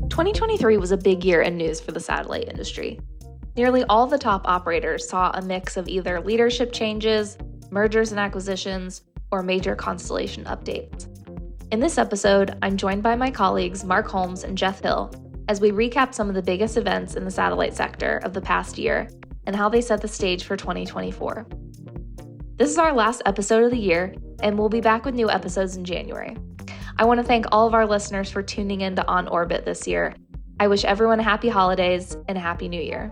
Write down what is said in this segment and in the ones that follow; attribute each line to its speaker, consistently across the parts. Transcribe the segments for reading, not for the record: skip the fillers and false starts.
Speaker 1: "2023 was a big year in news for the satellite industry. Nearly all the top operators saw a mix of either leadership changes, mergers and acquisitions, or major constellation updates. In this episode, I'm joined by my colleagues Mark Holmes and Jeff Hill as we recap some of the biggest events in the satellite sector of the past year and how they set the stage for 2024. This is our last episode of the year, and we'll be back with new episodes in January. I want to thank all of our listeners for tuning in to On Orbit this year. I wish everyone a happy holidays and a happy new year.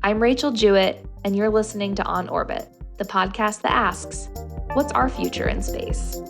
Speaker 1: I'm Rachel Jewett, and you're listening to On Orbit, the podcast that asks, what's our future in space?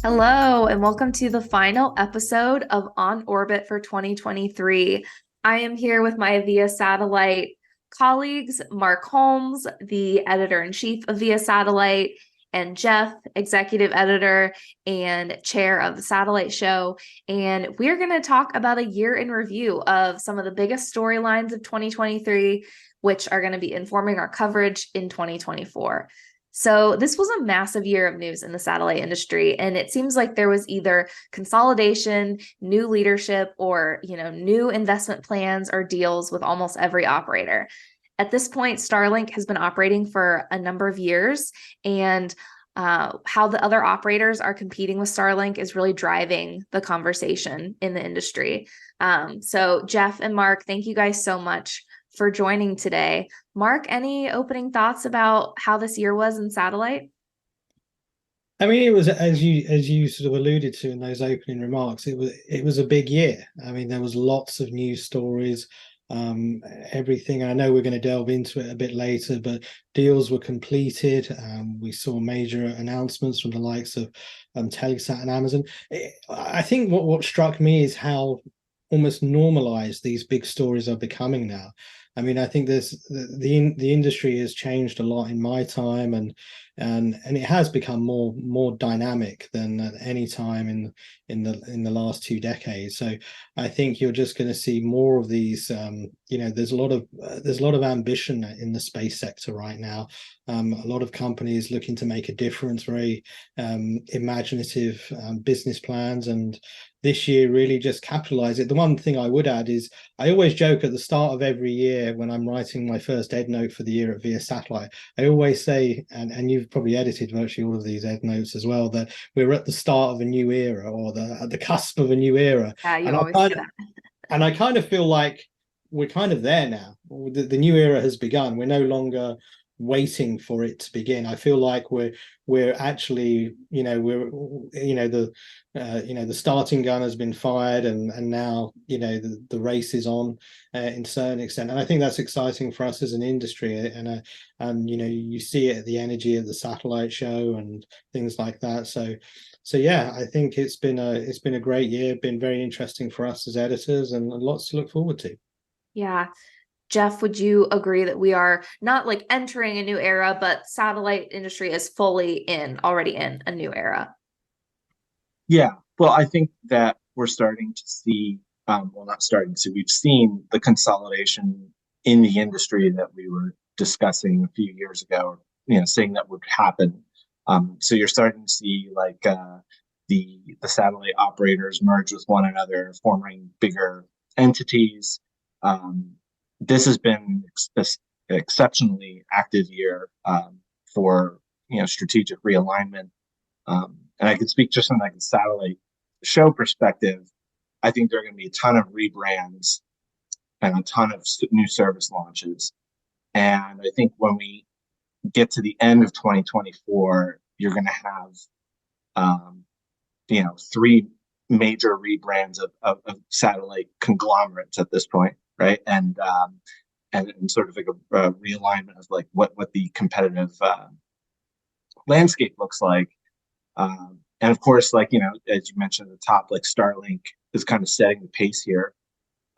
Speaker 1: Hello, and welcome to the final episode of On Orbit for 2023. I am here with my Via Satellite colleagues, Mark Holmes, the editor-in-chief of Via Satellite, and Jeff, executive editor and chair of the Satellite Show. And we're going to talk about a year in review of some of the biggest storylines of 2023, which are going to be informing our coverage in 2024. So this was a massive year of news in the satellite industry, and it seems like there was either consolidation, new leadership, or new investment plans or deals with almost every operator. At this point, Starlink has been operating for a number of years, and how the other operators are competing with Starlink is really driving the conversation in the industry. So Jeff and Mark, thank you guys so much for joining today. Mark, any opening thoughts about how this year was in satellite?
Speaker 2: I mean, it was as you sort of alluded to in those opening remarks. It was a big year. I mean, there was lots of news stories. Everything. I know we're going to delve into it a bit later, but deals were completed. We saw major announcements from the likes of Telesat and Amazon. I think what struck me is how almost normalized these big stories are becoming now. I mean, I think there's the industry has changed a lot in my time, and it has become more dynamic than at any time in the last 2 decades. So I think you're just going to see more of these. There's a lot of ambition in the space sector right now. A lot of companies looking to make a difference, very imaginative business plans, and this year really just capitalize it. The one thing I would add is I always joke at the start of every year when I'm writing my first ed note for the year at Via Satellite, I always say, and you've probably edited virtually all of these ed notes as well, that we're at the start of a new era, or at the cusp of a new era.
Speaker 1: Yeah, you always say that.
Speaker 2: And I kind of feel like we're kind of there now. The new era has begun. We're no longer waiting for it to begin. I feel like we're actually, the starting gun has been fired, and now the race is on in certain extent, and I think that's exciting for us as an industry. And you see it at the energy of the satellite show and things like that. So yeah, I think it's been a great year, been very interesting for us as editors, and lots to look forward to.
Speaker 1: Yeah. Jeff, would you agree that we are not like entering a new era, but satellite industry is already in a new era?
Speaker 3: Yeah, well, I think that we're starting to see, we've seen the consolidation in the industry that we were discussing a few years ago, saying that would happen. So you're starting to see like the satellite operators merge with one another, forming bigger entities. This has been an exceptionally active year for strategic realignment, and I can speak just from like a satellite show perspective. I think there are going to be a ton of rebrands and a ton of new service launches, and I think when we get to the end of 2024, you're going to have 3 major rebrands of satellite conglomerates at this point. Right. And sort of like a realignment of like what the competitive landscape looks like. And of course, like, as you mentioned at the top, like Starlink is kind of setting the pace here.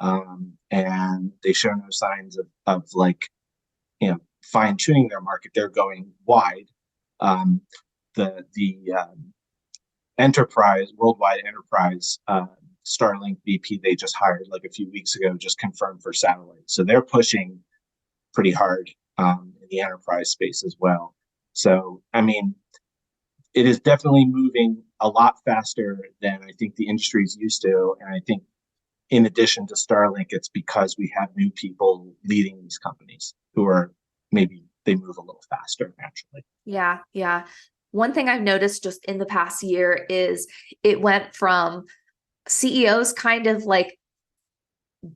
Speaker 3: And they show no signs of like, fine tuning their market. They're going wide. The worldwide enterprise Starlink VP they just hired like a few weeks ago just confirmed for satellite. So they're pushing pretty hard in the enterprise space as well. So, I mean, it is definitely moving a lot faster than I think the industry is used to. And I think in addition to Starlink, it's because we have new people leading these companies who are maybe they move a little faster naturally.
Speaker 1: Yeah, yeah. One thing I've noticed just in the past year is it went from CEOs kind of like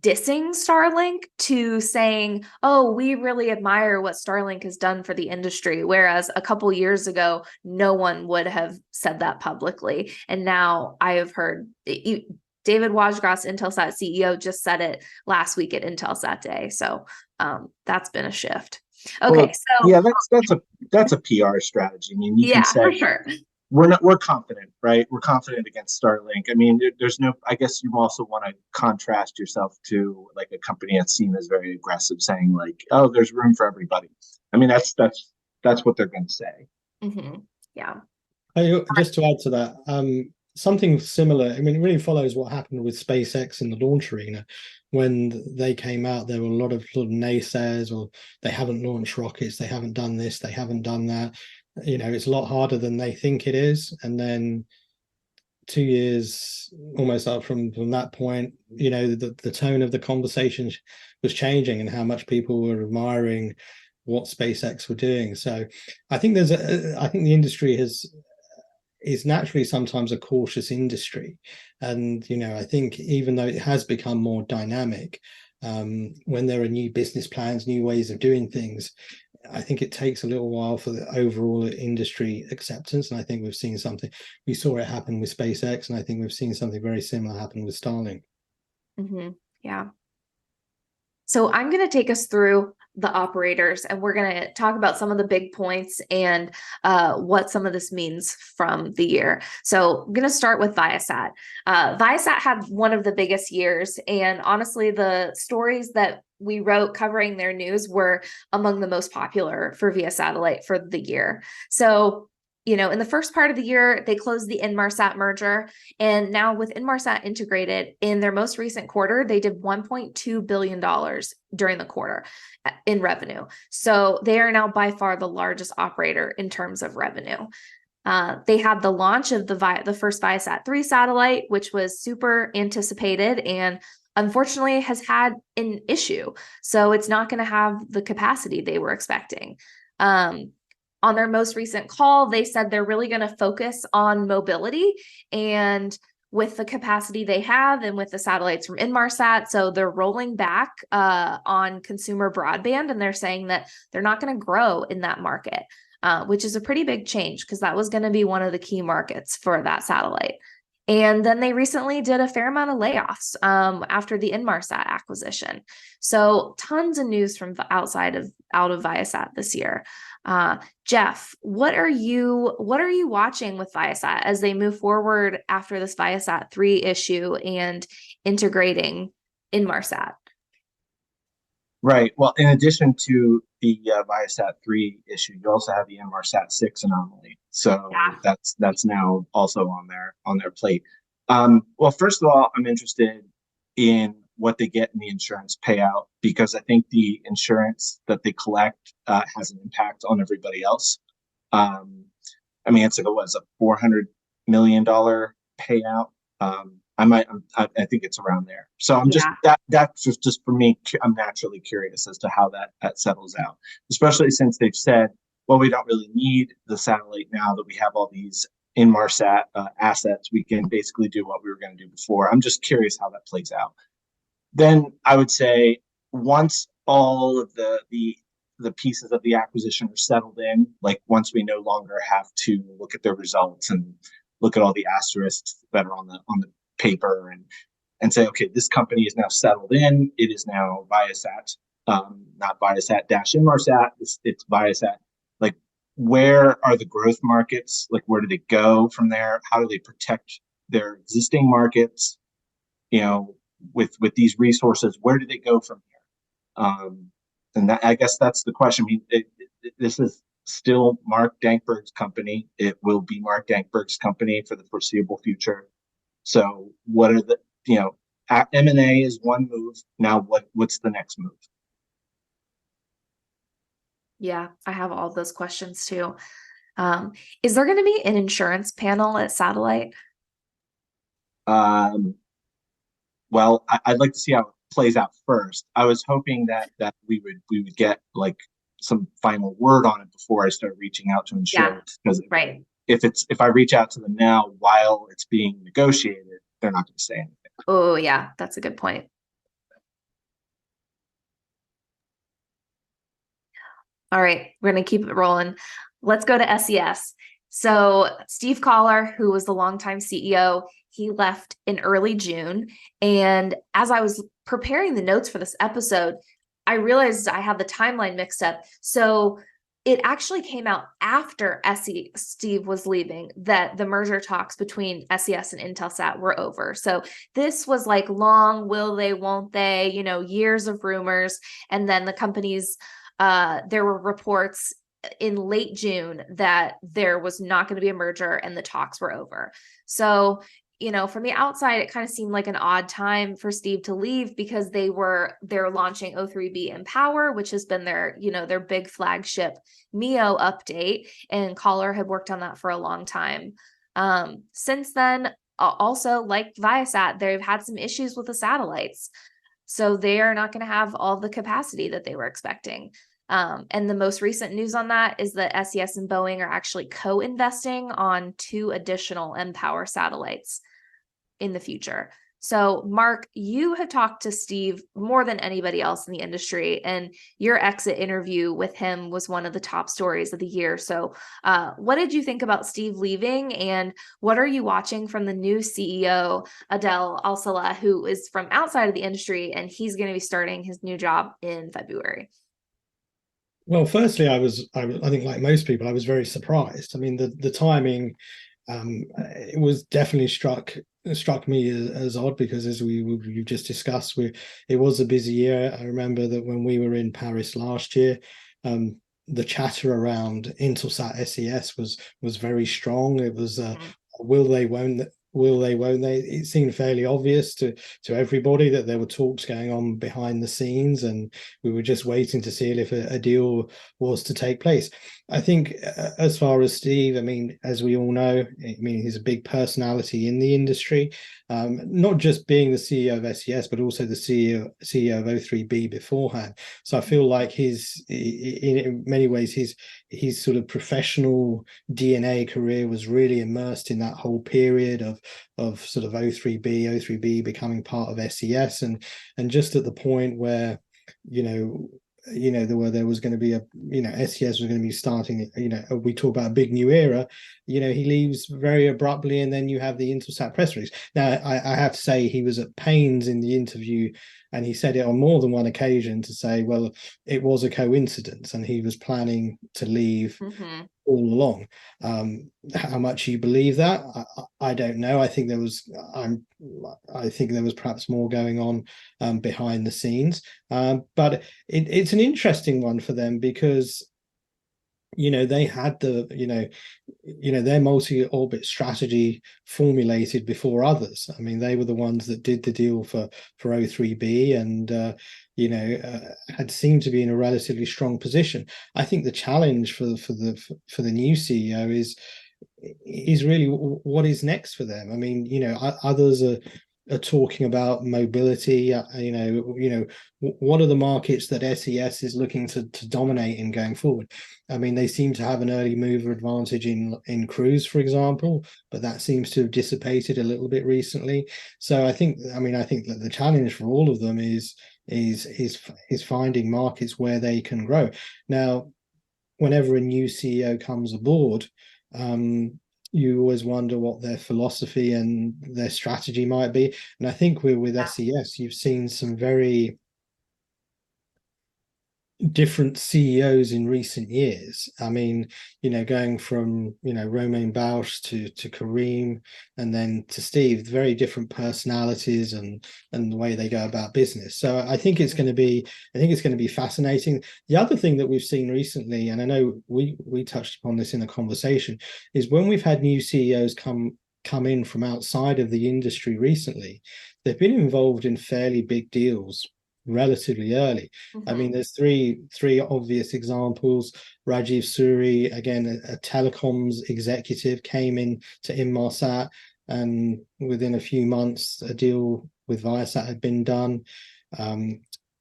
Speaker 1: dissing Starlink to saying, "Oh, we really admire what Starlink has done for the industry." Whereas a couple years ago, no one would have said that publicly. And now I have heard David Wajgrass, Intelsat CEO, just said it last week at Intelsat Day. So that's been a shift. Okay,
Speaker 3: Well,
Speaker 1: so
Speaker 3: yeah, that's a PR strategy. I mean, you can
Speaker 1: yeah, for
Speaker 3: say
Speaker 1: sure.
Speaker 3: we're confident, right? We're confident against Starlink. I mean, there's no. I guess you also want to contrast yourself to like a company that's seen as very aggressive, saying like, "Oh, there's room for everybody." I mean, that's what they're going to say.
Speaker 1: Mm-hmm. Yeah.
Speaker 2: Just to add to that, something similar. I mean, it really follows what happened with SpaceX in the launch arena. When they came out, there were a lot of sort of naysayers, or they haven't launched rockets, they haven't done this, they haven't done that. You know, it's a lot harder than they think it is. And then 2 years almost up from that point, you know, the tone of the conversation was changing, and how much people were admiring what SpaceX were doing. So I think I think the industry is naturally sometimes a cautious industry. And, you know, I think even though it has become more dynamic, when there are new business plans, new ways of doing things, I think it takes a little while for the overall industry acceptance. And I think we saw it happen with SpaceX, and I think we've seen something very similar happen with Starlink.
Speaker 1: Mm-hmm. Yeah. So I'm going to take us through the operators, and we're going to talk about some of the big points and what some of this means from the year. So I'm going to start with Viasat. Viasat had one of the biggest years, and honestly, the stories that we wrote covering their news were among the most popular for Via Satellite for the year. So in the first part of the year, they closed the Inmarsat merger. And now with Inmarsat integrated in their most recent quarter, they did $1.2 billion during the quarter in revenue. So they are now by far the largest operator in terms of revenue. They had the launch of the first Viasat-3 satellite, which was super anticipated and unfortunately has had an issue. So it's not going to have the capacity they were expecting. On their most recent call, they said they're really going to focus on mobility, and with the capacity they have and with the satellites from Inmarsat, so they're rolling back on consumer broadband, and they're saying that they're not going to grow in that market, which is a pretty big change because that was going to be one of the key markets for that satellite. And then they recently did a fair amount of layoffs after the Inmarsat acquisition. So tons of news from out of Viasat this year. Jeff, what are you watching with Viasat as they move forward after this Viasat-3 issue and integrating Inmarsat?
Speaker 3: Right. Well, in addition to the Viasat-3 issue, you also have the Inmarsat-6 anomaly. So
Speaker 1: Yeah.
Speaker 3: that's now also on their plate. Well, first of all, I'm interested in what they get in the insurance payout, because I think the insurance that they collect has an impact on everybody else. I mean, it's like a $400 million payout. I think it's around there. So I'm just that's just for me. I'm naturally curious as to how that settles out, especially since they've said, well, we don't really need the satellite now that we have all these Inmarsat assets. We can basically do what we were going to do before. I'm just curious how that plays out. Then I would say once all of the pieces of the acquisition are settled in, like once we no longer have to look at their results and look at all the asterisks that are on the paper and say, okay, this company is now settled in. It is now Viasat, not Viasat dash Inmarsat. It's Viasat. Like, where are the growth markets? Like, where do they go from there? How do they protect their existing markets? With these resources, where do they go from here? And I guess that's the question. I mean, this is still Mark Dankberg's company. It will be Mark Dankberg's company for the foreseeable future. So what are M&A is one move. Now what's the next move?
Speaker 1: Yeah, I have all those questions too. Is there going to be an insurance panel at Satellite?
Speaker 3: Um, well, I'd like to see how it plays out first. I was hoping that we would get like some final word on it before I start reaching out to
Speaker 1: Yeah,
Speaker 3: insurers, because
Speaker 1: right.
Speaker 3: if I reach out to them now while it's being negotiated, they're not going to say anything.
Speaker 1: Oh, yeah, that's a good point. All right, we're going to keep it rolling. Let's go to SES. So, Steve Collar, who was the longtime CEO, he left in early June. And as I was preparing the notes for this episode, I realized I had the timeline mixed up. So, it actually came out after Steve was leaving that the merger talks between SES and Intelsat were over. So this was like long, will they, won't they, years of rumors. And then the companies, there were reports in late June that there was not going to be a merger and the talks were over. So, from the outside, it kind of seemed like an odd time for Steve to leave because they're launching O3B Empower, which has been their big flagship MEO update, and Collar had worked on that for a long time. Since then, also like Viasat, they've had some issues with the satellites. So they are not going to have all the capacity that they were expecting. And the most recent news on that is that SES and Boeing are actually co-investing on 2 additional mPOWER satellites in the future. So, Mark, you have talked to Steve more than anybody else in the industry, and your exit interview with him was one of the top stories of the year. So, what did you think about Steve leaving, and what are you watching from the new CEO, Adel Al-Salah, who is from outside of the industry, and he's going to be starting his new job in February?
Speaker 2: Well, firstly, I think like most people, I was very surprised. I mean, the timing, it was definitely struck me as odd because as we've just discussed, it was a busy year. I remember that when we were in Paris last year, the chatter around Intelsat SES was very strong. It was will they, won't will they, won't they? It seemed fairly obvious to everybody that there were talks going on behind the scenes, and we were just waiting to see if a deal was to take place. I think as far as Steve, I mean, as we all know, I mean, he's a big personality in the industry, not just being the CEO of SES, but also the CEO of O3B beforehand. So I feel like in many ways, his sort of professional DNA career was really immersed in that whole period of sort of O3B becoming part of SES, and just at the point where there was going to be SES was going to be starting, we talk about a big new era, he leaves very abruptly, and then you have the Intelsat press release. Now I have to say he was at pains in the interview, and he said it on more than one occasion to say, well, it was a coincidence and he was planning to leave all along. How much you believe that, I don't know. I think there was perhaps more going on behind the scenes, but it's an interesting one for them because they had their multi-orbit strategy formulated before others. I mean, they were the ones that did the deal for O3B, and had seemed to be in a relatively strong position. I think the challenge for the new CEO is really what is next for them. I mean, others are talking about mobility. What are the markets that SES is looking to dominate in going forward? I mean, they seem to have an early mover advantage in cruise, for example, but that seems to have dissipated a little bit recently. So I think that the challenge for all of them is finding markets where they can grow. Now, whenever a new CEO comes aboard, you always wonder what their philosophy and their strategy might be. And I think with SES, you've seen some very different CEOs in recent years. I mean, going from Romain Bausch to Kareem, and then to Steve, very different personalities and the way they go about business. So I think it's going to be fascinating. The other thing that we've seen recently, and I know we touched upon this in a conversation, is when we've had new CEOs come in from outside of the industry recently, they've been involved in fairly big deals relatively early. I mean, there's three obvious examples. Rajiv Suri, again, a telecoms executive, came in to Inmarsat, and within a few months, a deal with Viasat had been done.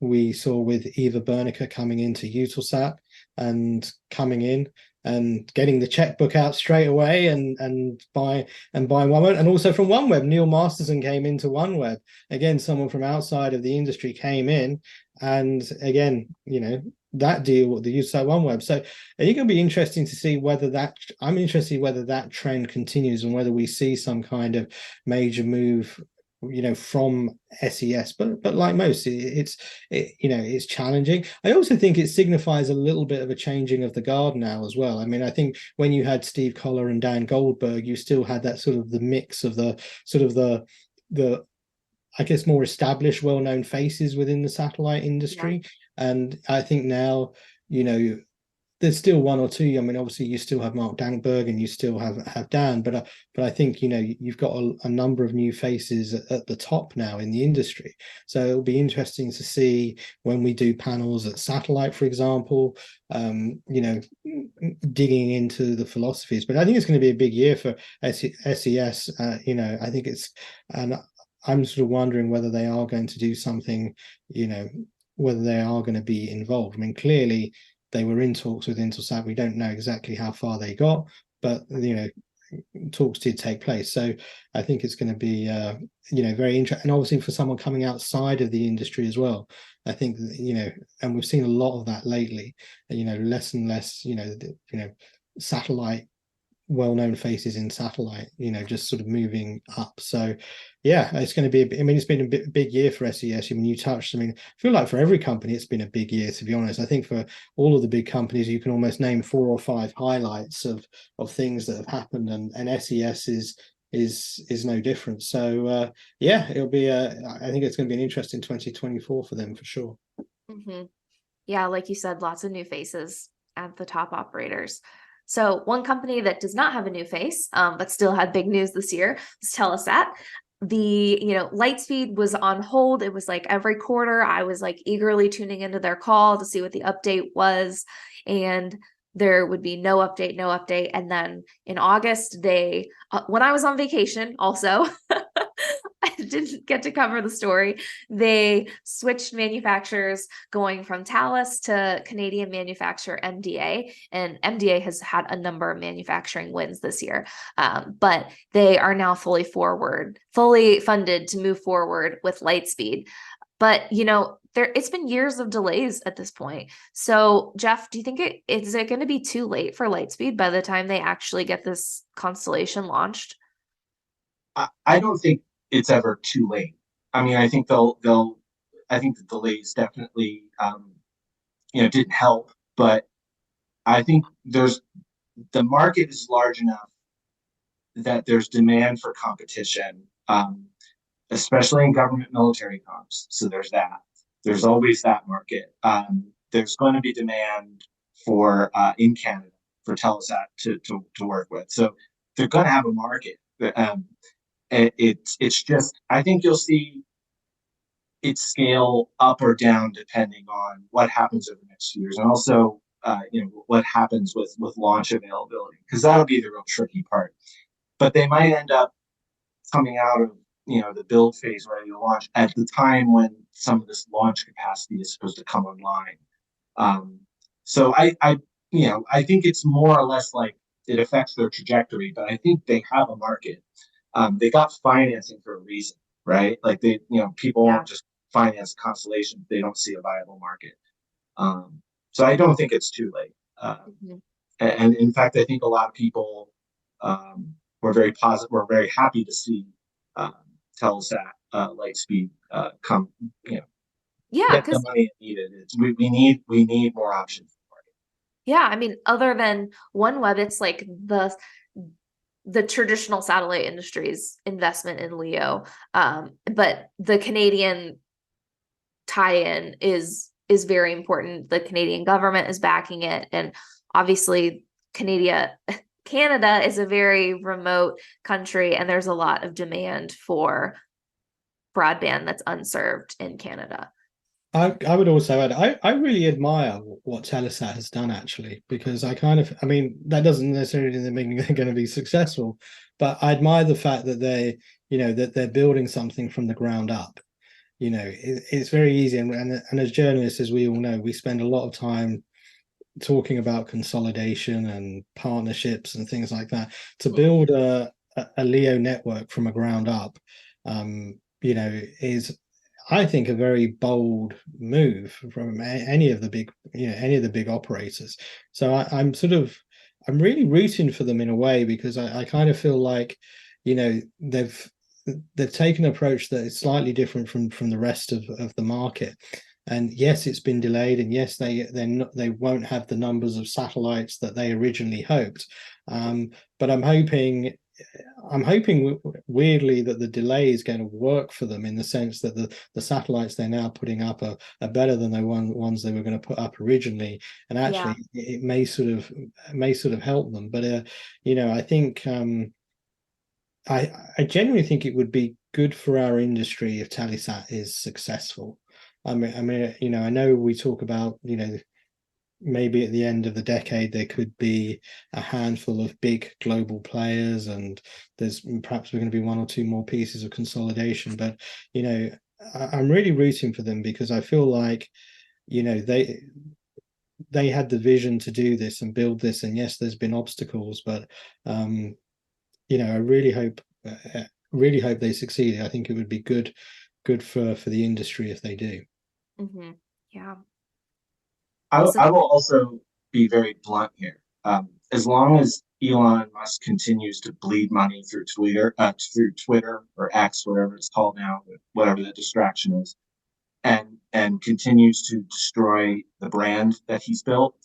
Speaker 2: We saw with Eva Bernica coming into Eutelsat and coming in and getting the checkbook out straight away and buying OneWeb, and also from OneWeb, Neil Masterson came into OneWeb. Again, someone from outside of the industry came in, and again, that deal, the Eutelsat OneWeb. So I think it'll be interesting to see whether that. I'm interested whether that trend continues and whether we see some kind of major move from SES, but like most, it's challenging. I also think it signifies a little bit of a changing of the guard now as well. I mean, I think when you had Steve Collar and Dan Goldberg, you still had that sort of the mix of the sort of the I guess more established, well-known faces within the satellite industry. And I think now, there's still one or two. I mean, obviously, you still have Mark Dankberg and you still have Dan, but I think you've got a number of new faces at the top now in the industry. So it'll be interesting to see when we do panels at Satellite, for example, digging into the philosophies. But I think it's going to be a big year for SES. I think and I'm sort of wondering whether they are going to do something, whether they are going to be involved. I mean, clearly they were in talks with Intelsat. We don't know exactly how far they got, but talks did take place. So I think it's going to be very interesting. And obviously for someone coming outside of the industry as well, I think and we've seen a lot of that lately. Less and less, satellite, well-known faces in satellite, just sort of moving up. So yeah, it's going to be it's been a big year for SES. I mean, I feel like for every company it's been a big year, to be honest. I think for all of the big companies you can almost name 4 or 5 highlights of things that have happened, and SES is no different. So it'll be I think it's going to be an interesting 2024 for them for sure.
Speaker 1: Yeah, like you said, lots of new faces at the top operators. So one company that does not have a new face, but still had big news this year, is Telesat. The Lightspeed was on hold. It was like every quarter I was like eagerly tuning into their call to see what the update was, and there would be no update. And then in August, they when I was on vacation also I didn't get to cover the story. They switched manufacturers, going from Thales to Canadian manufacturer MDA, and MDA has had a number of manufacturing wins this year. But they are now fully funded to move forward with Lightspeed. But it's been years of delays at this point. So Jeff, do you think is it going to be too late for Lightspeed by the time they actually get this constellation launched?
Speaker 3: I don't think it's ever too late. I mean, I think I think the delays definitely, didn't help, but I think the market is large enough that there's demand for competition, especially in government military comms. So there's that. There's always that market. There's going to be demand for in Canada for Telesat to work with. So they're going to have a market. It's just, I think you'll see it scale up or down depending on what happens over the next few years, and also what happens with launch availability, because that'll be the real tricky part. But they might end up coming out of the build phase ready to launch at the time when some of this launch capacity is supposed to come online. So I think it's more or less like it affects their trajectory, but I think they have a market. They got financing for a reason, right? Like people won't just finance constellations if they don't see a viable market. So I don't think it's too late. And in fact, I think a lot of people were very positive. We're very happy to see Telesat Lightspeed come. Get the money it needed. We need more options.
Speaker 1: Yeah, I mean, other than OneWeb, it's like the traditional satellite industry's investment in LEO, but the Canadian tie-in is very important. The Canadian government is backing it, and obviously Canada is a very remote country, and there's a lot of demand for broadband that's unserved in Canada.
Speaker 2: I would also add, I really admire what Telesat has done actually, because I mean, that doesn't necessarily mean they're going to be successful, but I admire the fact that that they're building something from the ground up. It's very easy, and as journalists, as we all know, we spend a lot of time talking about consolidation and partnerships and things like that. To build a LEO network from a ground up, is, I think, a very bold move from any of the big operators. So I'm really rooting for them in a way, because I kind of feel like, they've taken an approach that is slightly different from the rest of the market. And yes, it's been delayed, and yes, they won't have the numbers of satellites that they originally hoped. But I'm hoping weirdly that the delay is going to work for them, in the sense that the satellites they're now putting up are better than the ones they were going to put up originally, and actually it may sort of help them. But I think I genuinely think it would be good for our industry if Telesat is successful. I mean, I know we talk about, maybe at the end of the decade there could be a handful of big global players, and there's perhaps we're going to be one or two more pieces of consolidation. But I'm really rooting for them, because I feel like they had the vision to do this and build this, and yes, there's been obstacles, but I really hope they succeed. I think it would be good for the industry if they do.
Speaker 1: Mm-hmm. Yeah.
Speaker 3: I will also be very blunt here. As long as Elon Musk continues to bleed money through Twitter or X, whatever it's called now, whatever the distraction is, and continues to destroy the brand that he's built,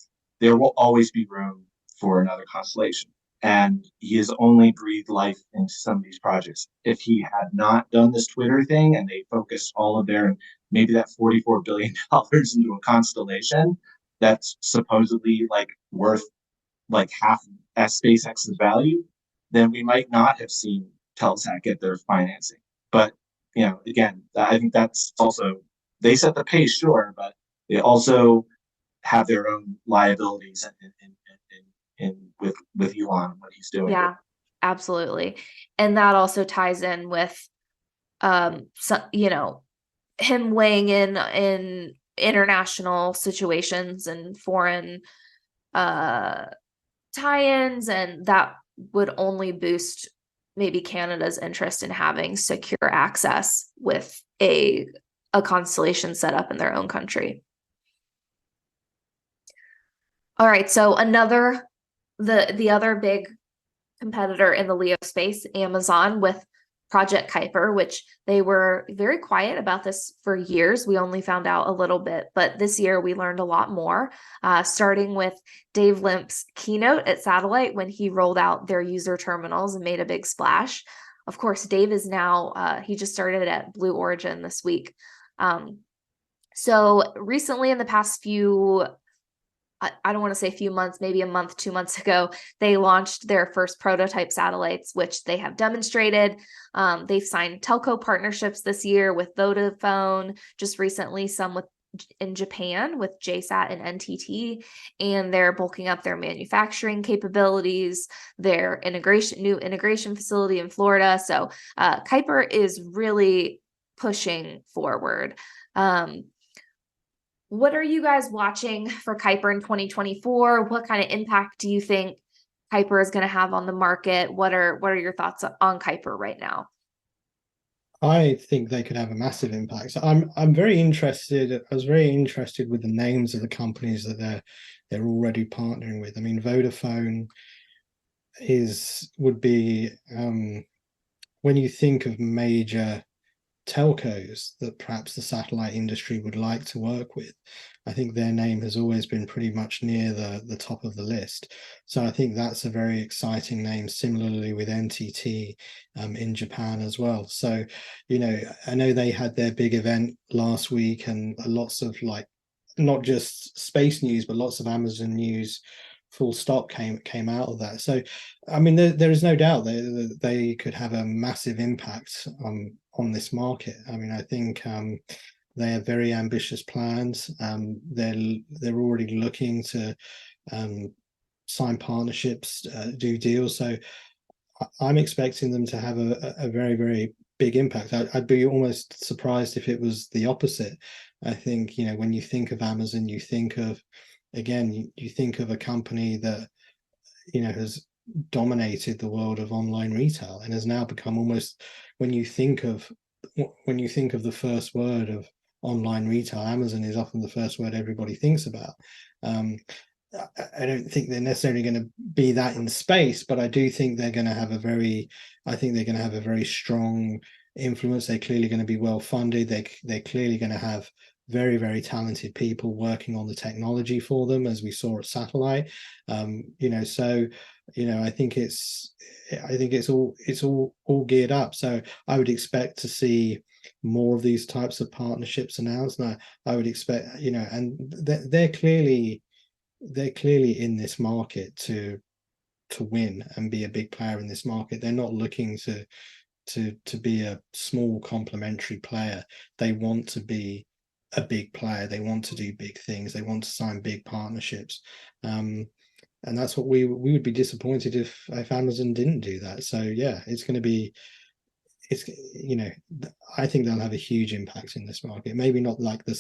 Speaker 3: there will always be room for another constellation. And he has only breathed life into some of these projects. If he had not done this Twitter thing and they focused all of their, maybe that $44 billion into a constellation that's supposedly like worth like half SpaceX's value, then we might not have seen Telesat get their financing. But again, I think that's also, they set the pace, sure, but they also have their own liabilities in with Elon and what he's doing.
Speaker 1: Yeah, absolutely. And that also ties in with him weighing in international situations and foreign tie-ins, and that would only boost maybe Canada's interest in having secure access with a constellation set up in their own country. All right, so the other big competitor in the LEO space, Amazon, with Project Kuiper, which they were very quiet about this for years. We only found out a little bit, but this year we learned a lot more, starting with Dave Limp's keynote at Satellite when he rolled out their user terminals and made a big splash. Of course, Dave is now, he just started at Blue Origin this week. So recently, in the past few, I don't want to say a few months, maybe a month, 2 months ago, they launched their first prototype satellites, which they have demonstrated. They've signed telco partnerships this year with Vodafone, just recently some in Japan with JSAT and NTT, and they're bulking up their manufacturing capabilities, their new integration facility in Florida. So Kuiper is really pushing forward. What are you guys watching for Kuiper in 2024? What kind of impact do you think Kuiper is going to have on the market? What are your thoughts on Kuiper right now?
Speaker 2: I think they could have a massive impact. So I'm very interested. I was very interested with the names of the companies that they're already partnering with. I mean, Vodafone would be when you think of major telcos that perhaps the satellite industry would like to work with, I think their name has always been pretty much near the top of the list. So I think that's a very exciting name. Similarly with NTT in Japan as well. So I know they had their big event last week, and lots of, like, not just space news but lots of Amazon news full stop came out of that. So I mean, there is no doubt they could have a massive impact on this market. I mean, I think they have very ambitious plans. They're already looking to sign partnerships, do deals. So I'm expecting them to have a very, very big impact. I'd be almost surprised if it was the opposite. I think, when you think of Amazon, you think of, again, you think of a company that, has dominated the world of online retail and has now become almost, when you think of the first word of online retail, Amazon is often the first word everybody thinks about. I don't think they're necessarily going to be that in space, but I do think they're going to have I think they're going to have a very strong influence. They're clearly going to be well funded. They're clearly going to have very, very talented people working on the technology for them, as we saw at Satellite. So I think it's all geared up. So I would expect to see more of these types of partnerships announced. And I would expect, and they're clearly in this market to win and be a big player in this market. They're not looking to be a small complementary player. They want to be a big player. They want to do big things. They want to sign big partnerships. And that's what we would be disappointed if Amazon didn't do that. So yeah, it's going to be, I think they'll have a huge impact in this market. Maybe not like the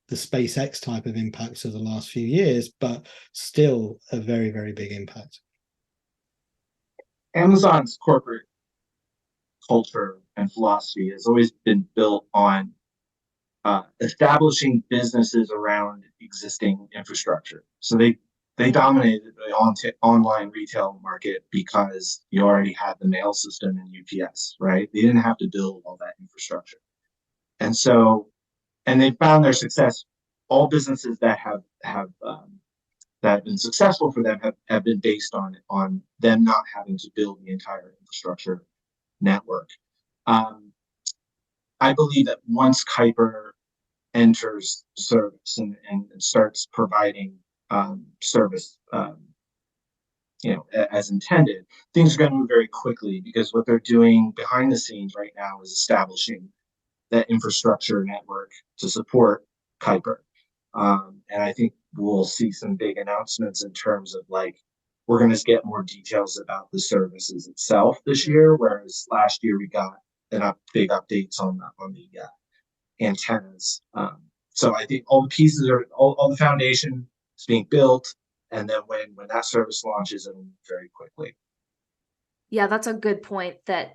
Speaker 2: SpaceX type of impacts of the last few years, but still a very, very big impact.
Speaker 3: Amazon's corporate culture and philosophy has always been built on establishing businesses around existing infrastructure. So they dominated the online retail market because you already had the mail system and UPS, right? They didn't have to build all that infrastructure. And so, and they found their success. All businesses that have been successful for them have been based on them not having to build the entire infrastructure network. I believe that once Kuiper enters service and starts providing service, as intended, things are going to move very quickly, because what they're doing behind the scenes right now is establishing that infrastructure network to support Kuiper. And I think we'll see some big announcements in terms of, like, we're going to get more details about the services itself this year, whereas last year we got big updates on the antennas. So I think all the pieces are, all the foundation is being built, and then when that service launches, it'll move very quickly.
Speaker 1: Yeah, that's a good point, that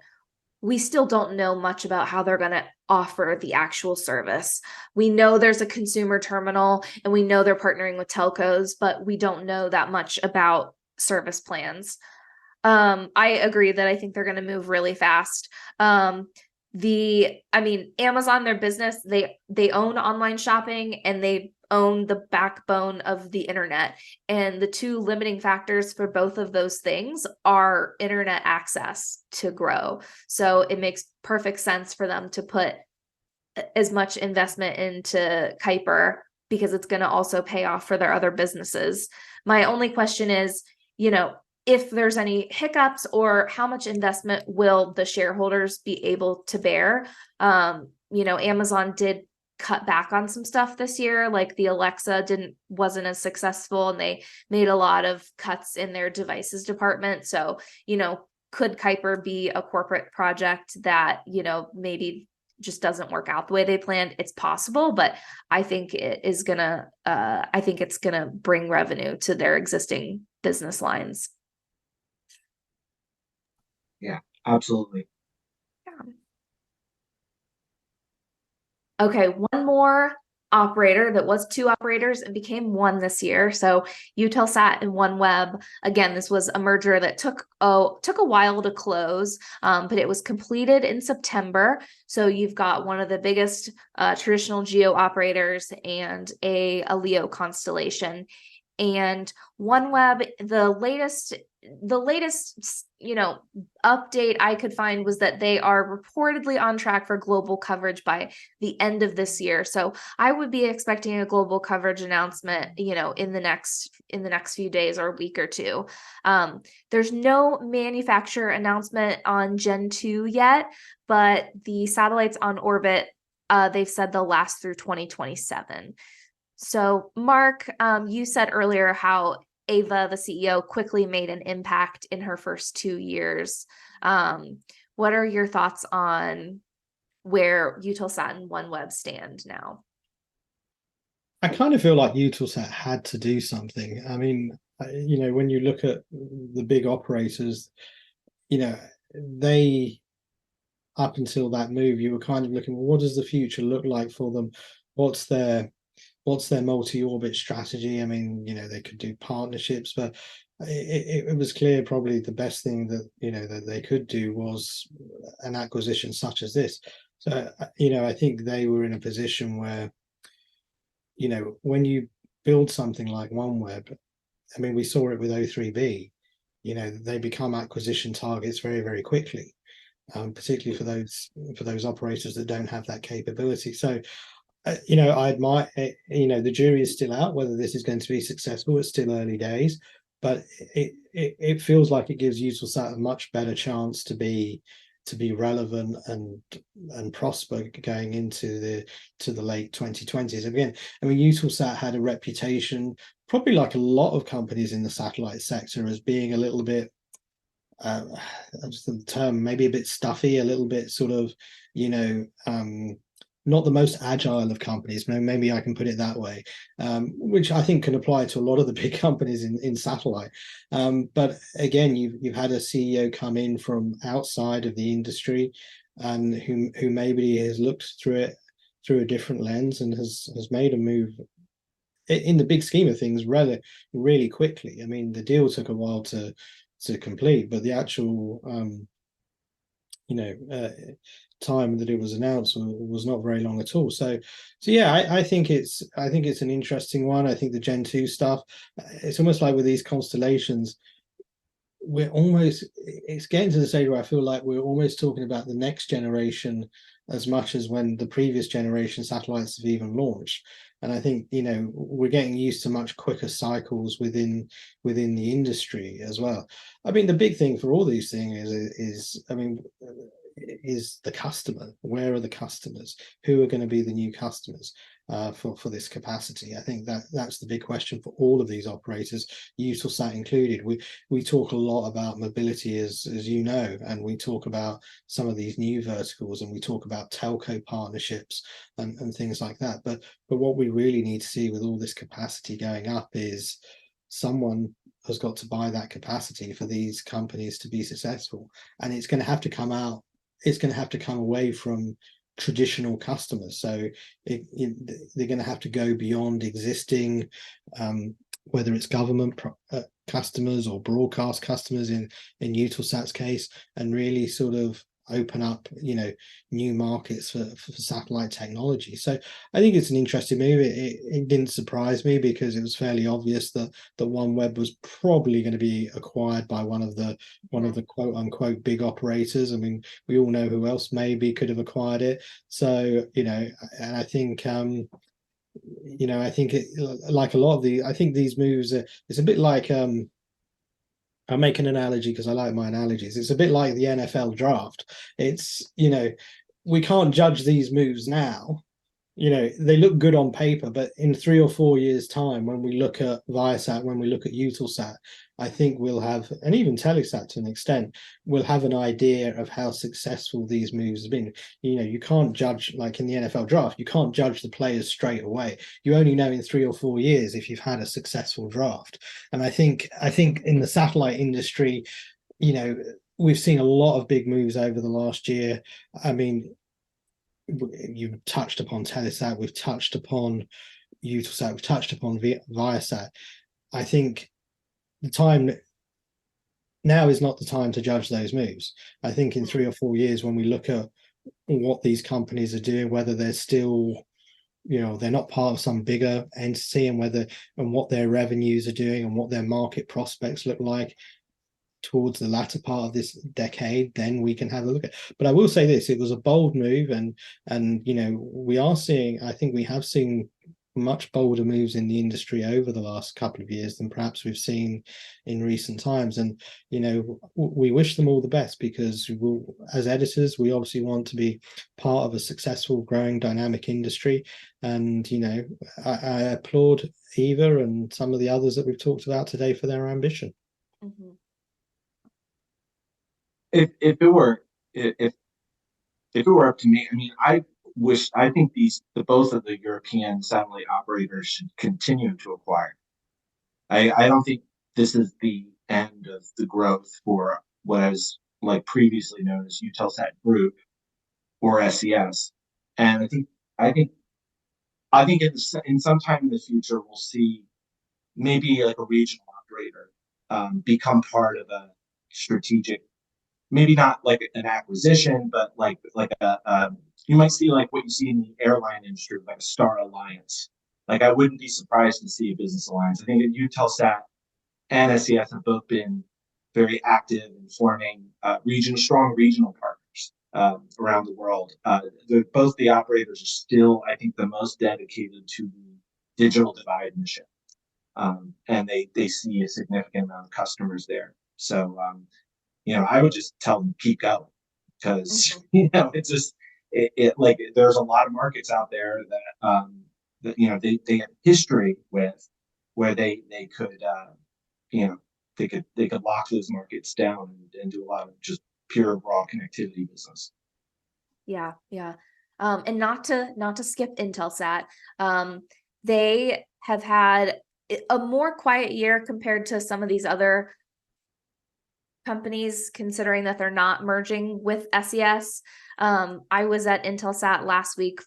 Speaker 1: we still don't know much about how they're going to offer the actual service. We know there's a consumer terminal and we know they're partnering with telcos, but we don't know that much about service plans. I agree that I think they're going to move really fast. Amazon, their business, they own online shopping and they own the backbone of the internet. And the two limiting factors for both of those things are internet access to grow. So it makes perfect sense for them to put as much investment into Kuiper, because it's going to also pay off for their other businesses. My only question is, if there's any hiccups, or how much investment will the shareholders be able to bear? Amazon did cut back on some stuff this year, like the Alexa wasn't as successful, and they made a lot of cuts in their devices department. So, could Kuiper be a corporate project that, maybe just doesn't work out the way they planned? It's possible, but I think it's gonna bring revenue to their existing business lines.
Speaker 3: Yeah, absolutely.
Speaker 1: Yeah. Okay, one more operator that was two operators and became one this year. So Eutelsat and OneWeb. Again, this was a merger that took a while to close, but it was completed in September. So you've got one of the biggest traditional GEO operators and a LEO constellation. And OneWeb, the latest the latest, update I could find was that they are reportedly on track for global coverage by the end of this year. So I would be expecting a global coverage announcement, in the next few days or a week or two. There's no manufacturer announcement on Gen 2 yet, but the satellites on orbit, they've said they'll last through 2027. So, Mark, you said earlier how Ava, the CEO, quickly made an impact in her first 2 years. What are your thoughts on where Eutelsat and OneWeb stand now?
Speaker 2: I kind of feel like Eutelsat had to do something. I mean, when you look at the big operators, they, up until that move, you were kind of looking, well, what does the future look like for them? What's their multi-orbit strategy? I mean, they could do partnerships, but it was clear probably the best thing that they could do was an acquisition such as this. So I think they were in a position where when you build something like OneWeb, I mean, we saw it with O3b, they become acquisition targets very, very quickly, particularly for those operators that don't have that capability. So I admire, the jury is still out whether this is going to be successful. It's still early days, but it feels like it gives Eutelsat a much better chance to be relevant and prosper going into the late 2020s. Again, I mean, Eutelsat had a reputation, probably like a lot of companies in the satellite sector, as being a little bit, that's the term, maybe a bit stuffy, a little bit sort of, not the most agile of companies. Maybe I can put it that way, which I think can apply to a lot of the big companies in satellite. But again, you've had a CEO come in from outside of the industry, and who maybe has looked through it through a different lens and has made a move in the big scheme of things really quickly. I mean, the deal took a while to complete, but the actual time that it was announced was not very long at all. So yeah, I think it's an interesting one. I think the Gen 2 stuff, it's almost like with these constellations, it's getting to the stage where I feel like we're almost talking about the next generation as much as when the previous generation satellites have even launched. And I think we're getting used to much quicker cycles within the industry as well. I mean, the big thing for all these things is the customer. Where are the customers? Who are going to be the new customers for this capacity? I think that's the big question for all of these operators, Eutelsat included. We talk a lot about mobility, as and we talk about some of these new verticals, and we talk about telco partnerships and things like that. But what we really need to see with all this capacity going up is someone has got to buy that capacity for these companies to be successful, and it's going to have to come out. It's going to have to come away from traditional customers. So they're going to have to go beyond existing, whether it's government customers or broadcast customers in Eutelsat's case, and really sort of open up new markets for satellite technology. So I think it's an interesting move. It didn't surprise me, because it was fairly obvious that OneWeb was probably going to be acquired by one of the quote unquote big operators. I mean, we all know who else maybe could have acquired it. So and I think I think like a lot of I think these moves it's a bit like I'll make an analogy because I like my analogies. It's a bit like the NFL draft. It's, we can't judge these moves now. They look good on paper, but in 3 or 4 years' time, when we look at Viasat, when we look at Eutelsat, I think we'll have, and even Telesat to an extent, we'll have an idea of how successful these moves have been. You can't judge, like in the NFL draft, you can't judge the players straight away. You only know in 3 or 4 years if you've had a successful draft. And I think in the satellite industry, we've seen a lot of big moves over the last year. I mean, you've touched upon Telesat, we've touched upon Eutelsat, we've touched upon Viasat. I think the time now is not the time to judge those moves. I think in 3 or 4 years, when we look at what these companies are doing, whether they're still, they're not part of some bigger entity, and what their revenues are doing and what their market prospects look like, towards the latter part of this decade, then we can have a look at. But I will say this: it was a bold move, and we are seeing. I think we have seen much bolder moves in the industry over the last couple of years than perhaps we've seen in recent times. And we wish them all the best, because as editors, we obviously want to be part of a successful, growing, dynamic industry. And I applaud Eva and some of the others that we've talked about today for their ambition.
Speaker 1: Mhm.
Speaker 3: If it were if it were up to me, I mean, I think the both of the European satellite operators should continue to acquire. I don't think this is the end of the growth for what was like previously known as Eutelsat Group or SES. And I think in some time in the future we'll see maybe like a regional operator become part of a strategic, maybe not like an acquisition, but like a you might see like what you see in the airline industry, like a Star Alliance. Like I wouldn't be surprised to see a business alliance. I think that Eutelsat and SES have both been very active in forming strong regional partners around the world. Both the operators are still, I think, the most dedicated to the digital divide mission, and they see a significant amount of customers there. So I would just tell them keep going, because
Speaker 1: Mhm.
Speaker 3: it's just like there's a lot of markets out there that they have history with, where they could you know they could lock those markets down and do a lot of just pure raw connectivity business.
Speaker 1: Yeah, yeah. And not to skip Intelsat, they have had a more quiet year compared to some of these other companies, considering that they're not merging with SES. I was at Intelsat last week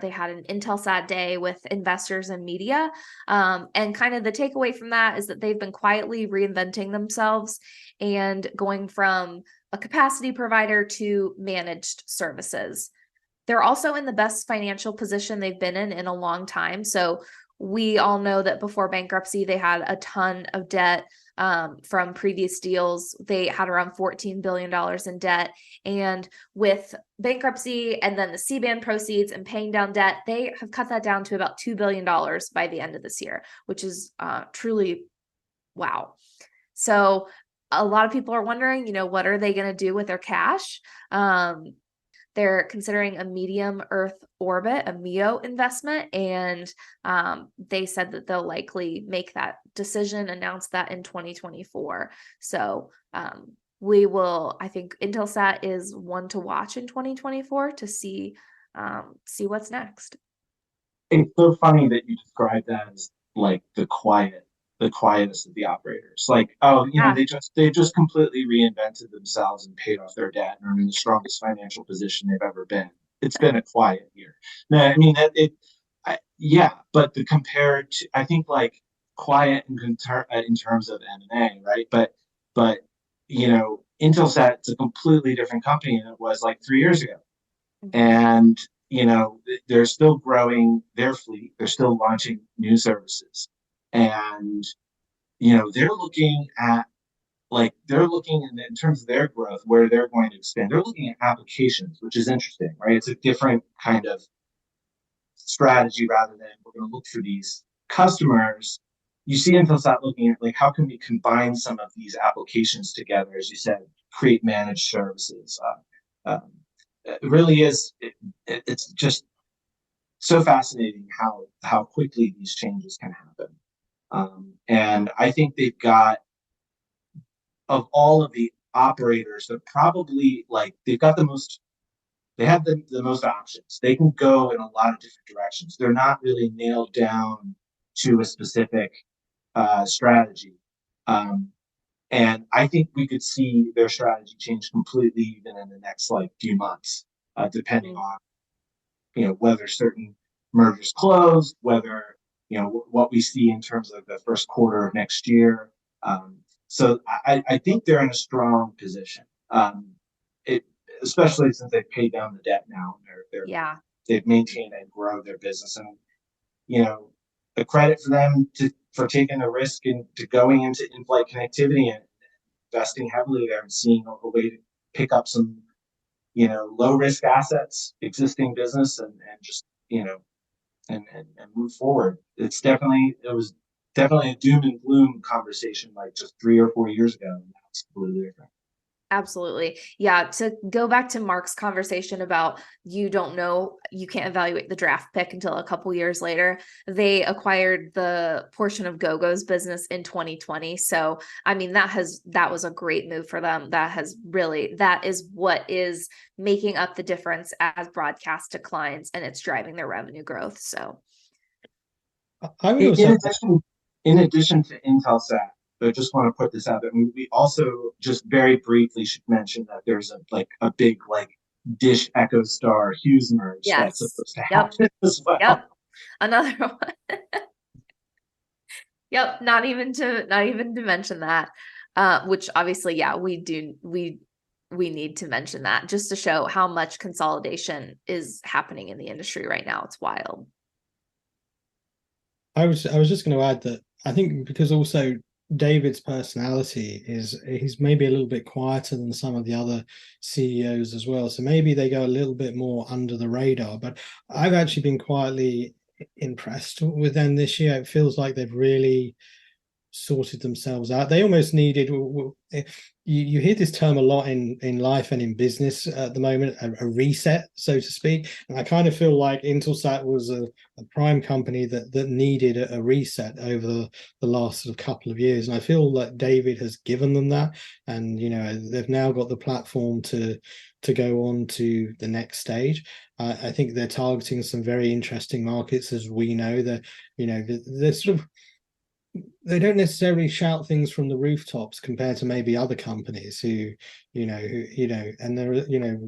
Speaker 1: they had an Intelsat day with investors and media. And kind of the takeaway from that is that they've been quietly reinventing themselves and going from a capacity provider to managed services. They're also in the best financial position they've been in a long time. So we all know that before bankruptcy, they had a ton of debt from previous deals. They had around $14 billion in debt. And with bankruptcy and then the C-band proceeds and paying down debt, they have cut that down to about $2 billion by the end of this year, which is truly wow. So a lot of people are wondering, what are they going to do with their cash? They're considering a medium Earth orbit, a MEO investment, and they said that they'll likely make that decision, announce that in 2024. So I think Intelsat is one to watch in 2024 to see what's next.
Speaker 3: It's so funny that you describe that as like the quietest of the operators. Like, oh,
Speaker 1: Yeah.
Speaker 3: they just completely reinvented themselves and paid off their debt and are in the strongest financial position they've ever been. It's been a quiet year. No, I mean yeah, but compared to, I think, like quiet in terms of M&A, right? But Intelsat's a completely different company than it was like 3 years ago.
Speaker 1: Mhm.
Speaker 3: And they're still growing their fleet, they're still launching new services, and they're looking at, they're looking in terms of their growth, where they're going to expand. They're looking at applications, which is interesting, right? It's a different kind of strategy. Rather than we're going to look for these customers, you see Intelsat looking at, like, how can we combine some of these applications together, as you said, create managed services. It really is. It's just so fascinating how quickly these changes can happen. And I think they've got, of all of the operators, they're probably like they've got the most. They have the most options. They can go in a lot of different directions. They're not really nailed down to a specific strategy. Um, and I think we could see their strategy change completely even in the next like few months, depending
Speaker 1: Mhm.
Speaker 3: on whether certain mergers close, whether what we see in terms of the first quarter of next year. So I think they're in a strong position. It Especially since they've paid down the debt now, and
Speaker 1: Yeah.
Speaker 3: they've maintained and grown their business, and a credit for them for taking a risk into going into in-flight connectivity, investing heavily there and seeing a way to pick up some, low risk assets, existing business, and just, and move forward. It was definitely a doom and gloom conversation like just 3 or 4 years ago. And now it's completely different.
Speaker 1: Absolutely. Yeah. To go back to Mark's conversation about you don't know, you can't evaluate the draft pick until a couple years later. They acquired the portion of GoGo's business in 2020. So, I mean, that was a great move for them. That is what is making up the difference as broadcast declines, and it's driving their revenue growth. So,
Speaker 2: I would
Speaker 3: In
Speaker 2: also,
Speaker 3: addition, in addition to Intelsat, I just want to put this out there. We also just very briefly should mention that there's a big Dish Echo Star Hughes merge that's
Speaker 1: yes.
Speaker 3: supposed to
Speaker 1: Yep.
Speaker 3: happen as well.
Speaker 1: Yep. Another one. Yep, not even to mention that. Which obviously, yeah, we need to mention that just to show how much consolidation is happening in the industry right now. It's wild.
Speaker 2: I was just going to add that I think because also David's personality is he's maybe a little bit quieter than some of the other CEOs as well. So maybe they go a little bit more under the radar. But I've actually been quietly impressed with them this year. It feels like they've really sorted themselves out. They almost needed. You hear this term a lot in life and in business at the moment, a reset, so to speak. And I kind of feel like Intelsat was a prime company that needed a reset over the last sort of couple of years. And I feel like David has given them that, and they've now got the platform to go on to the next stage. I think they're targeting some very interesting markets, as we know. That they're sort of they don't necessarily shout things from the rooftops compared to maybe other companies and they're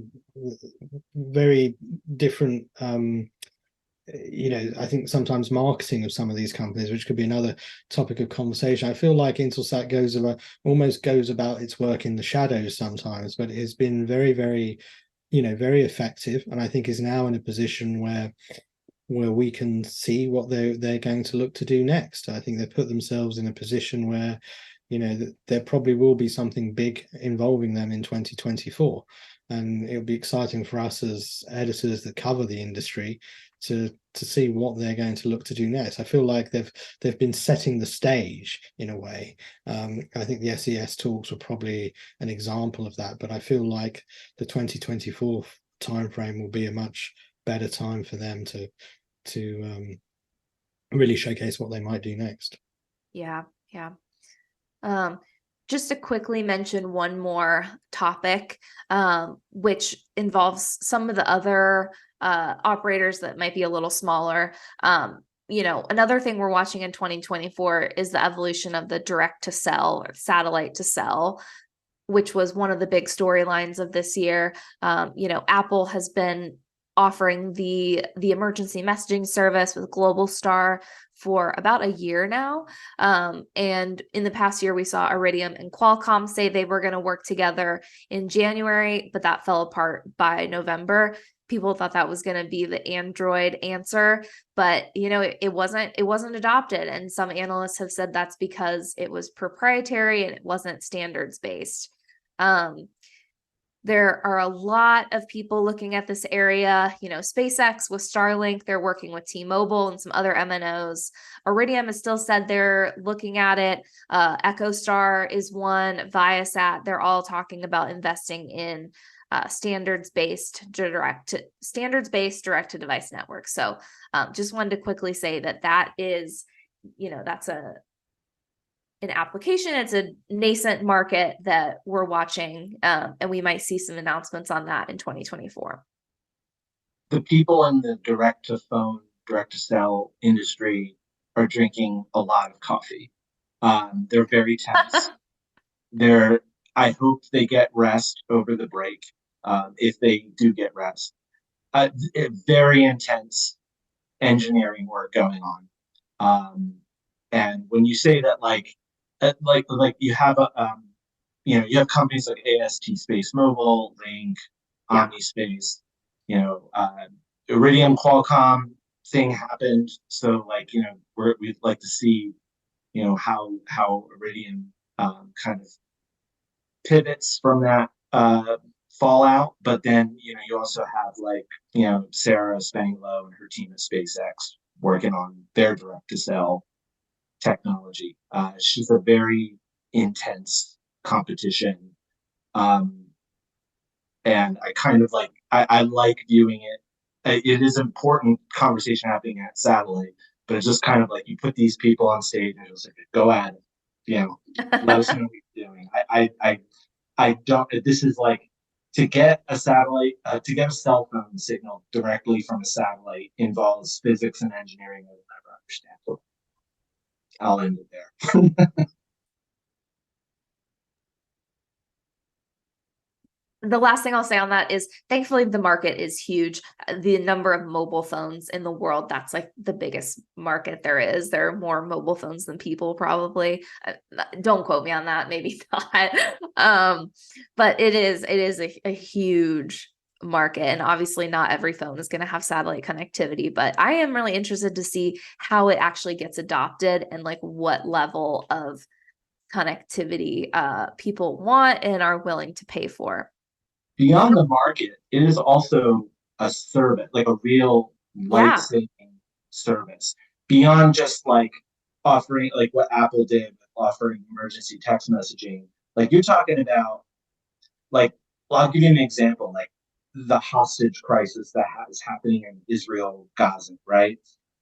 Speaker 2: very different. I think sometimes marketing of some of these companies, which could be another topic of conversation. I feel like Intelsat almost goes about its work in the shadows sometimes, but it has been very, very, very effective, and I think is now in a position where we can see what they're going to look to do next. I think they've put themselves in a position where, there probably will be something big involving them in 2024. And it'll be exciting for us as editors that cover the industry to see what they're going to look to do next. I feel like they've been setting the stage in a way. I think the SES talks were probably an example of that, but I feel like the 2024 timeframe will be a much better time for them to really showcase what they might do next.
Speaker 1: Yeah, yeah. Just to quickly mention one more topic, which involves some of the other operators that might be a little smaller. Another thing we're watching in 2024 is the evolution of the direct to cell or satellite to cell, which was one of the big storylines of this year. Apple has been offering the emergency messaging service with Globalstar for about a year now. And in the past year, we saw Iridium and Qualcomm say they were going to work together in January, but that fell apart by November. People thought that was going to be the Android answer, but it wasn't adopted. And some analysts have said that's because it was proprietary and it wasn't standards based. There are a lot of people looking at this area. SpaceX with Starlink, they're working with T-Mobile and some other MNOs. Iridium has still said they're looking at it. EchoStar is one. Viasat, they're all talking about investing in standards-based direct to device networks. So just wanted to quickly say that is, that's an application. It's a nascent market that we're watching, and we might see some announcements on that in 2024.
Speaker 3: The people in the direct to phone, direct to cell industry are drinking a lot of coffee. They're very tense. I hope they get rest over the break, if they do get rest. Very intense engineering work going on. And when you say that, you have you have companies like AST Space Mobile, Link,
Speaker 1: Yeah.
Speaker 3: OmniSpace, Iridium Qualcomm thing happened. So we'd like to see, how Iridium kind of pivots from that fallout, but then you also have like Sarah Spanglow and her team at SpaceX working on their direct to cell technology. She's a very intense competition, um, and I kind of like I like viewing it. It is important conversation happening at satellite, but it's just kind of like you put these people on stage and just like go at it, let us know what you're doing. I don't. This is like to get a satellite, to get a cell phone signal directly from a satellite involves physics and engineering I will never understand. So I'll end it there.
Speaker 1: The last thing I'll say on that is thankfully the market is huge. The number of mobile phones in the world, that's like the biggest market there is. There are more mobile phones than people probably. Don't quote me on that, maybe not. But it is a huge market, and obviously not every phone is going to have satellite connectivity, but I am really interested to see how it actually gets adopted and like what level of connectivity people want and are willing to pay for.
Speaker 3: Beyond the market, it is also a service, like a real
Speaker 1: Yeah.
Speaker 3: life-saving service. Beyond just like offering, like what Apple did, offering emergency text messaging. Like you're talking about, like, well, I'll give you an example, like the hostage crisis that is happening in Israel, Gaza, right?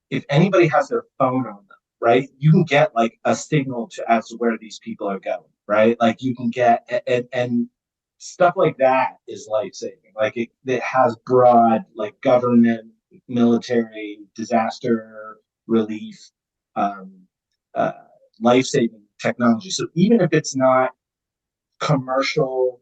Speaker 3: If anybody has their phone on them, right, you can get like a signal to as to where these people are going, right? Like you can get and stuff like that is life saving. Like it has broad like government, military, disaster relief, um, uh, life saving technology. So even if it's not commercial,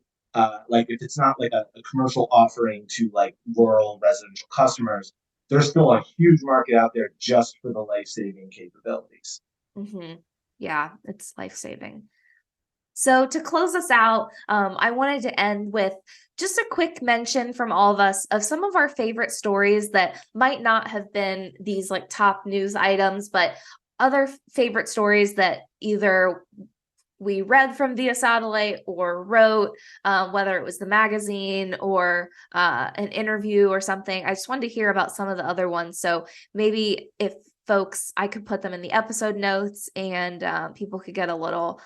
Speaker 3: like if it's not like a commercial offering to like rural residential customers, there's still a huge market out there just for the life saving capabilities.
Speaker 1: Mm-hmm. Yeah, it's life-saving. So to close us out, I wanted to end with just a quick mention from all of us of some of our favorite stories that might not have been these like top news items, but other favorite stories that either we read from via satellite or wrote, whether it was the magazine or an interview or something. I just wanted to hear about some of the other ones. So maybe if folks, I could put them in the episode notes and people could get a little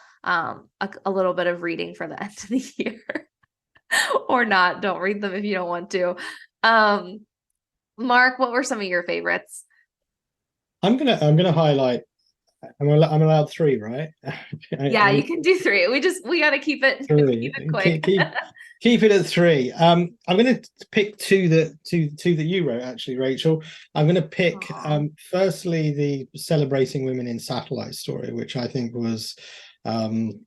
Speaker 1: bit of reading for the end of the year or not. Don't read them if you don't want to. Mark, what were some of your favorites?
Speaker 2: I'm gonna highlight. I'm allowed three, right?
Speaker 1: Yeah, you can do three. We got to keep it
Speaker 2: Three.
Speaker 1: quick.
Speaker 2: Keep it at three. I'm going to pick two that you wrote actually, Rachel. I'm going to pick firstly the celebrating women in satellite story, which um,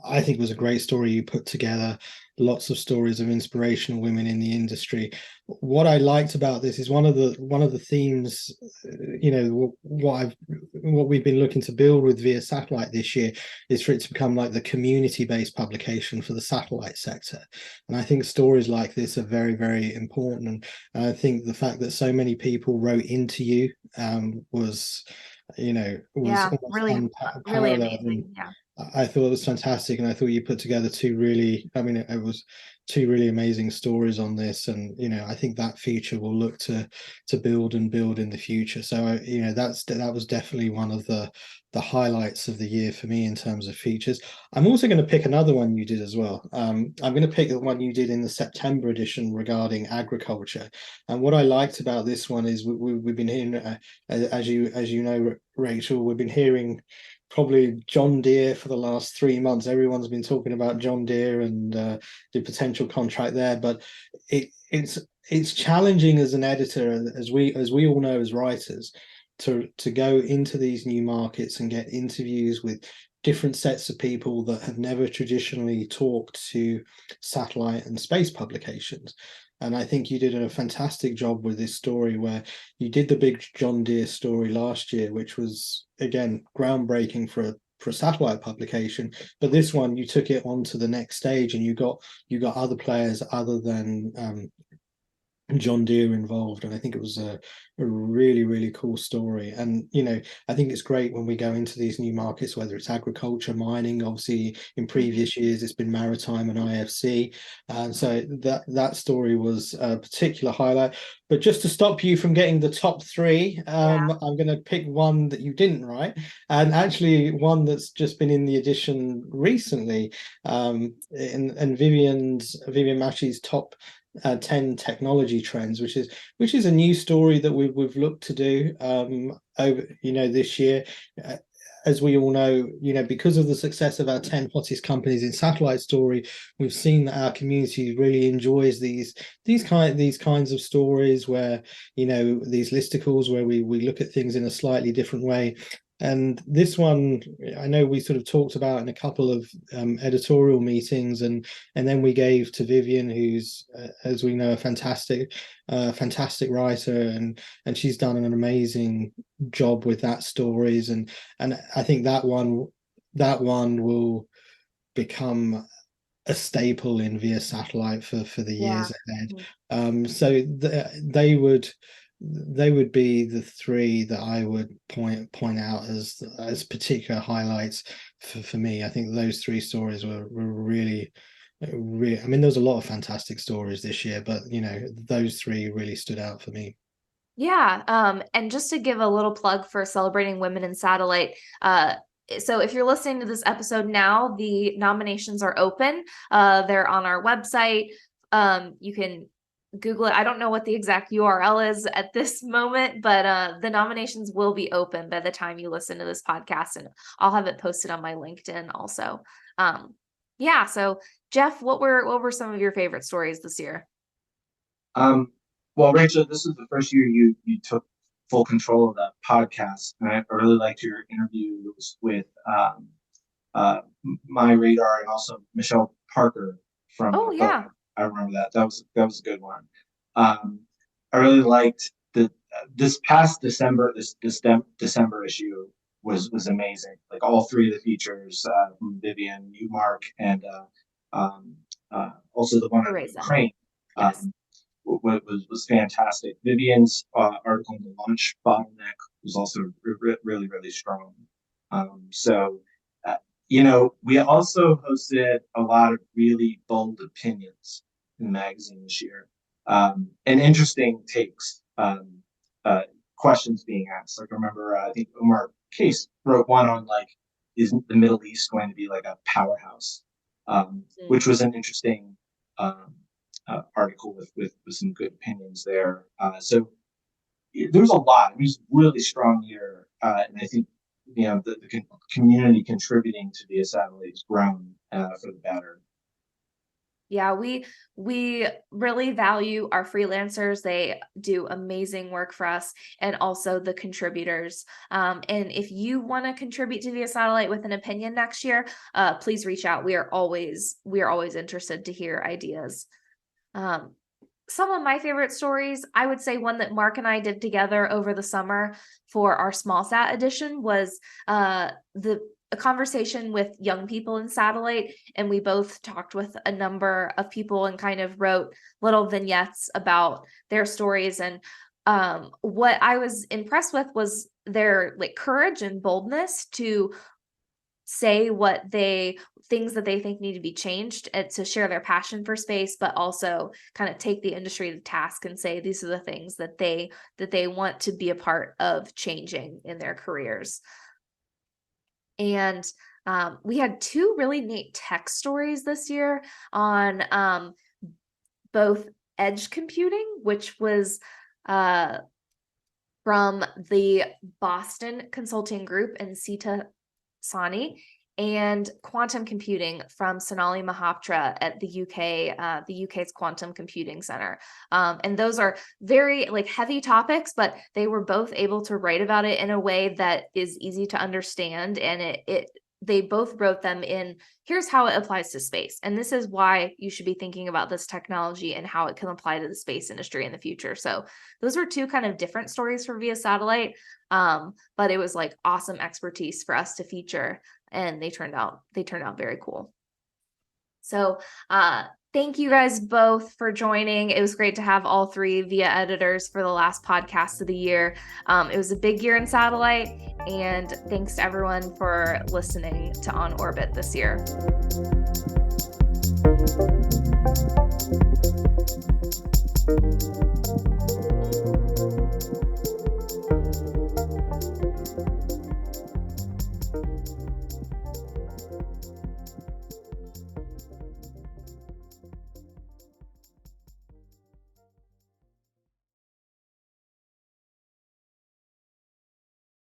Speaker 2: I think was a great story you put together. Lots of stories of inspirational women in the industry. What I liked about this is one of the themes, what we've been looking to build with via satellite this year is for it to become like the community-based publication for the satellite sector. And I think stories like this are very, very important. And I think the fact that so many people wrote into you was
Speaker 1: Yeah,
Speaker 2: almost
Speaker 1: really
Speaker 2: unparalleled.
Speaker 1: amazing. Yeah.
Speaker 2: I thought it was fantastic, and I thought you put together it was two really amazing stories on this, and I think that feature will look to build and build in the future. So that was definitely one of the highlights of the year for me in terms of features. I'm also going to pick another one you did as well. I'm going to pick the one you did in the September edition regarding agriculture, and what I liked about this one is we've been hearing, as you know, Rachel, we've been hearing probably John Deere for the last 3 months. Everyone's been talking about John Deere and the potential contract there, but it's challenging as an editor, as we all know as writers, to go into these new markets and get interviews with different sets of people that have never traditionally talked to satellite and space publications. And I think you did a fantastic job with this story, where you did the big John Deere story last year, which was again groundbreaking for a satellite publication. But this one, you took it on to the next stage, and you got other players other than John Deere involved, and I think it was a really, really cool story. And I think it's great when we go into these new markets, whether it's agriculture, mining. Obviously, in previous years, it's been maritime and IFC, and so that story was a particular highlight. But just to stop you from getting the top three,
Speaker 1: Yeah.
Speaker 2: I'm going to pick one that you didn't write, and actually one that's just been in the edition recently, and Vivian Massey's top 10 technology trends, which is a new story that we've looked to do over this year. As we all know, because of the success of our 10 hottest companies in satellite story, we've seen that our community really enjoys these kinds of stories where these listicles where we look at things in a slightly different way. And this one, I know we sort of talked about in a couple of editorial meetings, and then we gave to Vivian, who's, as we know, a fantastic writer, and she's done an amazing job with that stories, and I think that one will become a staple in via satellite for the
Speaker 1: Yeah.
Speaker 2: years ahead.
Speaker 1: Mhm.
Speaker 2: So they would be the three that I would point out as particular highlights for me. I think those three stories were really, really. I mean, there was a lot of fantastic stories this year, but those three really stood out for me.
Speaker 1: Yeah, and just to give a little plug for celebrating women in satellite, so if you're listening to this episode now, the nominations are open. They're on our website. You can Google it. I don't know what the exact URL is at this moment, but the nominations will be open by the time you listen to this podcast, and I'll have it posted on my LinkedIn also. Yeah, so Jeff, what were some of your favorite stories this year?
Speaker 3: Um, well, Rachel, this is the first year you took full control of the podcast, and I really liked your interviews with uh, My Radar and also Michelle Parker from
Speaker 1: Oh
Speaker 3: Boat.
Speaker 1: yeah.
Speaker 3: I remember that. That was a good one. Um, I really liked the this past December December issue was amazing. Like all three of the features from Vivian, you, Mark, and also the one on
Speaker 1: Teresa.
Speaker 3: Ukraine.
Speaker 1: Yes.
Speaker 3: Was fantastic. Vivian's article on the launch bottleneck was also really really strong. So uh, we also hosted a lot of really bold opinions in the magazine this year, and interesting takes, questions being asked. Like I remember, I think Omar Case wrote one on like, is the Middle East going to be like a powerhouse,
Speaker 1: Mm.
Speaker 3: which was an interesting um, article with some good opinions there. So there's a lot. It was a really strong year, and I think the community contributing to the satellite has grown for the better.
Speaker 1: Yeah, we really value our freelancers. They do amazing work for us, and also the contributors. And if you want to contribute to Via Satellite with an opinion next year, please reach out. We are always interested to hear ideas. Um, some of my favorite stories, I would say one that Mark and I did together over the summer for our small sat edition was the a conversation with young people in satellite, and we both talked with a number of people and kind of wrote little vignettes about their stories. And what I was impressed with was their like courage and boldness to say what they things that they think need to be changed, and to share their passion for space, but also kind of take the industry to task and say these are the things that they want to be a part of changing in their careers. And we had two really neat tech stories this year on both edge computing, which was uh, from the Boston Consulting Group and Sita Sani, and quantum computing from Sonali Mahaptra at the UK, the UK's Quantum Computing Center. And those are very like heavy topics, but they were both able to write about it in a way that is easy to understand. And they both wrote them in, here's how it applies to space. And this is why you should be thinking about this technology and how it can apply to the space industry in the future. So those were two kind of different stories for Via Satellite. But it was like awesome expertise for us to feature, and they turned out very cool. So Thank you guys both for joining. It was great to have all three VIA editors for the last podcast of the year. It was a big year in satellite, and thanks to everyone for listening to On Orbit this year.